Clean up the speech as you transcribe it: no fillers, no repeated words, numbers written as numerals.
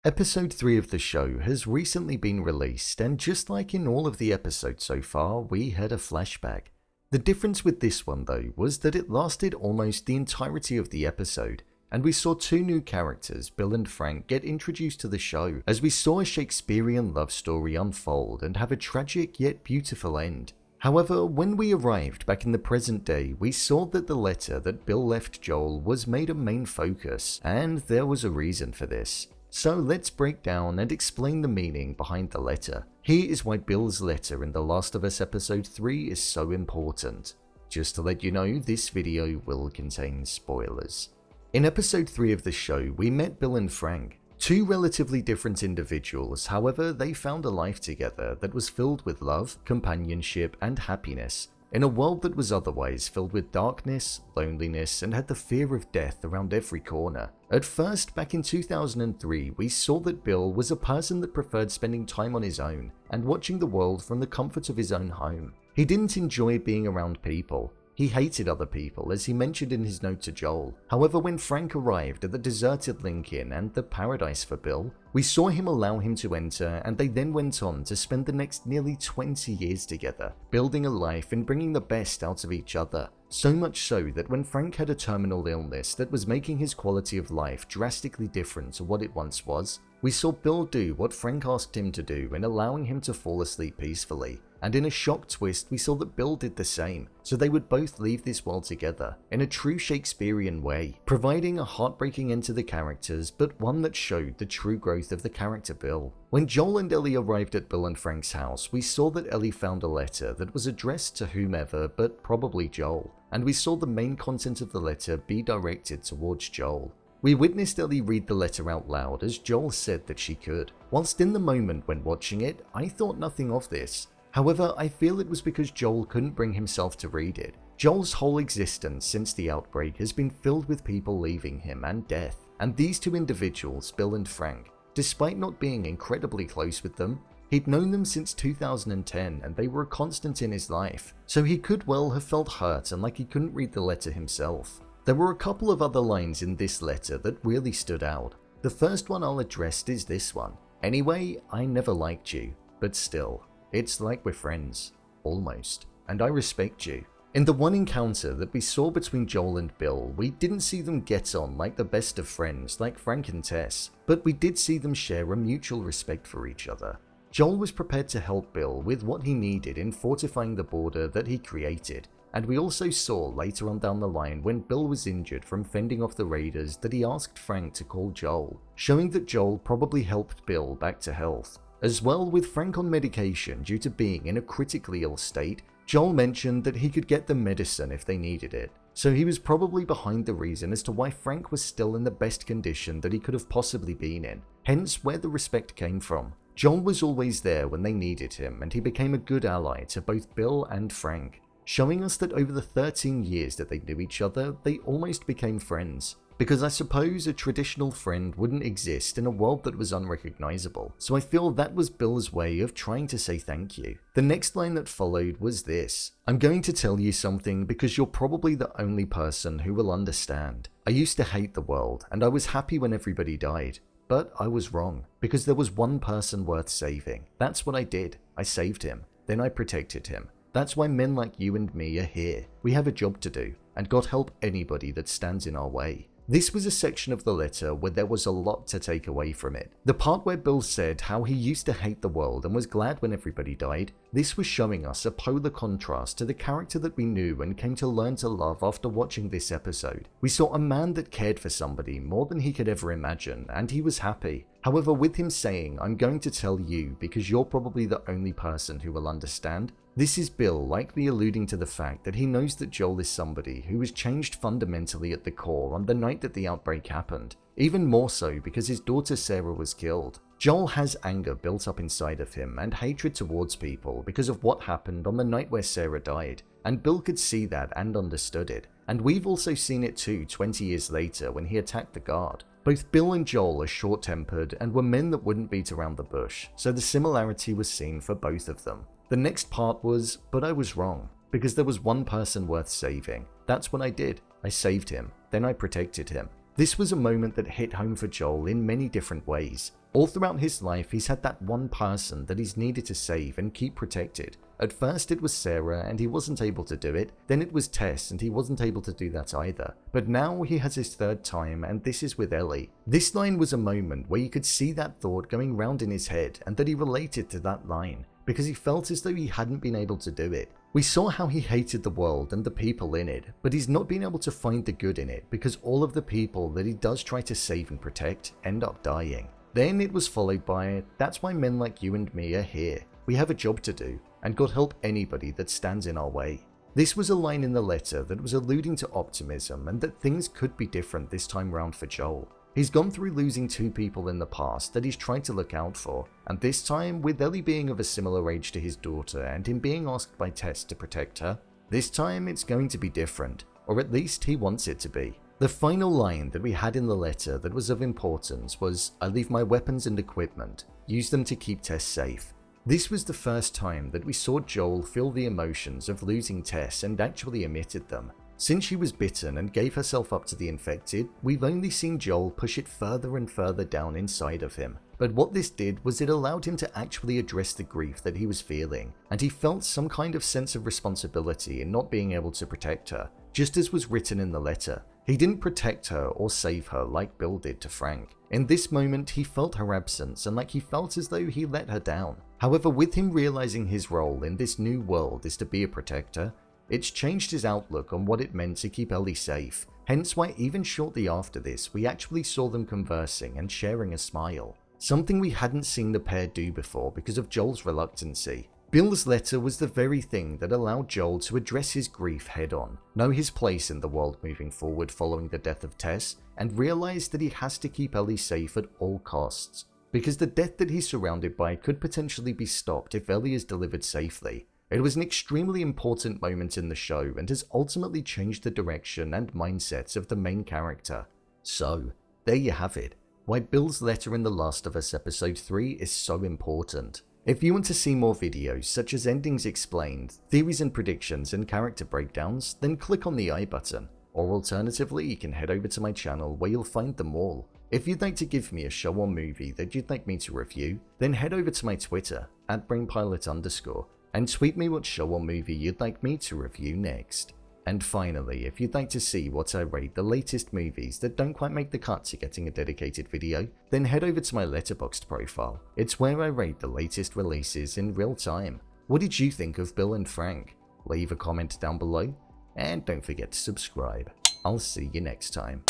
Episode 3 of the show has recently been released, and just like in all of the episodes so far, we had a flashback. The difference with this one though was that it lasted almost the entirety of the episode, and we saw two new characters, Bill and Frank, get introduced to the show as we saw a Shakespearean love story unfold and have a tragic yet beautiful end. However, when we arrived back in the present day, we saw that the letter that Bill left Joel was made a main focus, and there was a reason for this. So let's break down and explain the meaning behind the letter. Here is why Bill's letter in The Last of Us Episode 3 is so important. Just to let you know, this video will contain spoilers. In Episode 3 of the show, we met Bill and Frank, two relatively different individuals. However, they found a life together that was filled with love, companionship, and happiness, in a world that was otherwise filled with darkness, loneliness, and had the fear of death around every corner. At first, back in 2003, we saw that Bill was a person that preferred spending time on his own and watching the world from the comfort of his own home. He didn't enjoy being around people. He hated other people, as he mentioned in his note to Joel. However, when Frank arrived at the deserted Lincoln and the paradise for Bill, we saw him allow him to enter, and they then went on to spend the next nearly 20 years together, building a life and bringing the best out of each other. So much so that when Frank had a terminal illness that was making his quality of life drastically different to what it once was, we saw Bill do what Frank asked him to do in allowing him to fall asleep peacefully. And in a shock twist, we saw that Bill did the same, so they would both leave this world together, in a true Shakespearean way, providing a heartbreaking end to the characters, but one that showed the true growth of the character Bill. When Joel and Ellie arrived at Bill and Frank's house, we saw that Ellie found a letter that was addressed to whomever, but probably Joel, and we saw the main content of the letter be directed towards Joel. We witnessed Ellie read the letter out loud as Joel said that she could. Whilst in the moment when watching it, I thought nothing of this. However, I feel it was because Joel couldn't bring himself to read it. Joel's whole existence since the outbreak has been filled with people leaving him and death, and these two individuals, Bill and Frank, despite not being incredibly close with them, he'd known them since 2010 and they were a constant in his life, so he could well have felt hurt and like he couldn't read the letter himself. There were a couple of other lines in this letter that really stood out. The first one I'll address is this one. Anyway, I never liked you, but still, it's like we're friends. Almost. And I respect you. In the one encounter that we saw between Joel and Bill, we didn't see them get on like the best of friends like Frank and Tess, but we did see them share a mutual respect for each other. Joel was prepared to help Bill with what he needed in fortifying the border that he created, and we also saw later on down the line when Bill was injured from fending off the raiders that he asked Frank to call Joel, showing that Joel probably helped Bill back to health. As well, with Frank on medication due to being in a critically ill state, Joel mentioned that he could get them medicine if they needed it, so he was probably behind the reason as to why Frank was still in the best condition that he could have possibly been in, hence where the respect came from. Joel was always there when they needed him, and he became a good ally to both Bill and Frank, showing us that over the 13 years that they knew each other, they almost became friends. Because I suppose a traditional friend wouldn't exist in a world that was unrecognizable, so I feel that was Bill's way of trying to say thank you. The next line that followed was this: I'm going to tell you something because you're probably the only person who will understand. I used to hate the world, and I was happy when everybody died. But I was wrong, because there was one person worth saving. That's what I did. I saved him. Then I protected him. That's why men like you and me are here. We have a job to do, and God help anybody that stands in our way. This was a section of the letter where there was a lot to take away from it. The part where Bill said how he used to hate the world and was glad when everybody died, this was showing us a polar contrast to the character that we knew and came to learn to love after watching this episode. We saw a man that cared for somebody more than he could ever imagine, and he was happy. However, with him saying, I'm going to tell you because you're probably the only person who will understand, this is Bill likely alluding to the fact that he knows that Joel is somebody who was changed fundamentally at the core on the night that the outbreak happened, even more so because his daughter Sarah was killed. Joel has anger built up inside of him and hatred towards people because of what happened on the night where Sarah died, and Bill could see that and understood it, and we've also seen it too 20 years later when he attacked the guard. Both Bill and Joel are short-tempered and were men that wouldn't beat around the bush, so the similarity was seen for both of them. The next part was, but I was wrong, because there was one person worth saving. That's what I did. I saved him, then I protected him. This was a moment that hit home for Joel in many different ways. All throughout his life, he's had that one person that he's needed to save and keep protected. At first it was Sarah and he wasn't able to do it, then it was Tess and he wasn't able to do that either. But now he has his third time and this is with Ellie. This line was a moment where you could see that thought going round in his head and that he related to that line, because he felt as though he hadn't been able to do it. We saw how he hated the world and the people in it, but he's not been able to find the good in it because all of the people that he does try to save and protect end up dying. Then it was followed by, "That's why men like you and me are here. We have a job to do, and God help anybody that stands in our way." This was a line in the letter that was alluding to optimism and that things could be different this time round for Joel. He's gone through losing two people in the past that he's tried to look out for, and this time, with Ellie being of a similar age to his daughter and him being asked by Tess to protect her, this time it's going to be different, or at least he wants it to be. The final line that we had in the letter that was of importance was, "I leave my weapons and equipment, use them to keep Tess safe." This was the first time that we saw Joel feel the emotions of losing Tess and actually admitted them. Since she was bitten and gave herself up to the infected, we've only seen Joel push it further and further down inside of him. But what this did was it allowed him to actually address the grief that he was feeling, and he felt some kind of sense of responsibility in not being able to protect her, just as was written in the letter. He didn't protect her or save her like Bill did to Frank. In this moment, he felt her absence and like he felt as though he let her down. However, with him realizing his role in this new world is to be a protector, it's changed his outlook on what it meant to keep Ellie safe, hence why even shortly after this we actually saw them conversing and sharing a smile, something we hadn't seen the pair do before because of Joel's reluctancy. Bill's letter was the very thing that allowed Joel to address his grief head on, know his place in the world moving forward following the death of Tess, and realize that he has to keep Ellie safe at all costs, because the death that he's surrounded by could potentially be stopped if Ellie is delivered safely. It was an extremely important moment in the show and has ultimately changed the direction and mindsets of the main character. So, there you have it, why Bill's letter in The Last of Us Episode 3 is so important. If you want to see more videos such as endings explained, theories and predictions and character breakdowns, then click on the I button, or alternatively you can head over to my channel where you'll find them all. If you'd like to give me a show or movie that you'd like me to review, then head over to my Twitter, @BrainPilot_, and tweet me what show or movie you'd like me to review next. And finally, if you'd like to see what I rate the latest movies that don't quite make the cut to getting a dedicated video, then head over to my Letterboxd profile. It's where I rate the latest releases in real time. What did you think of Bill and Frank? Leave a comment down below, and don't forget to subscribe. I'll see you next time.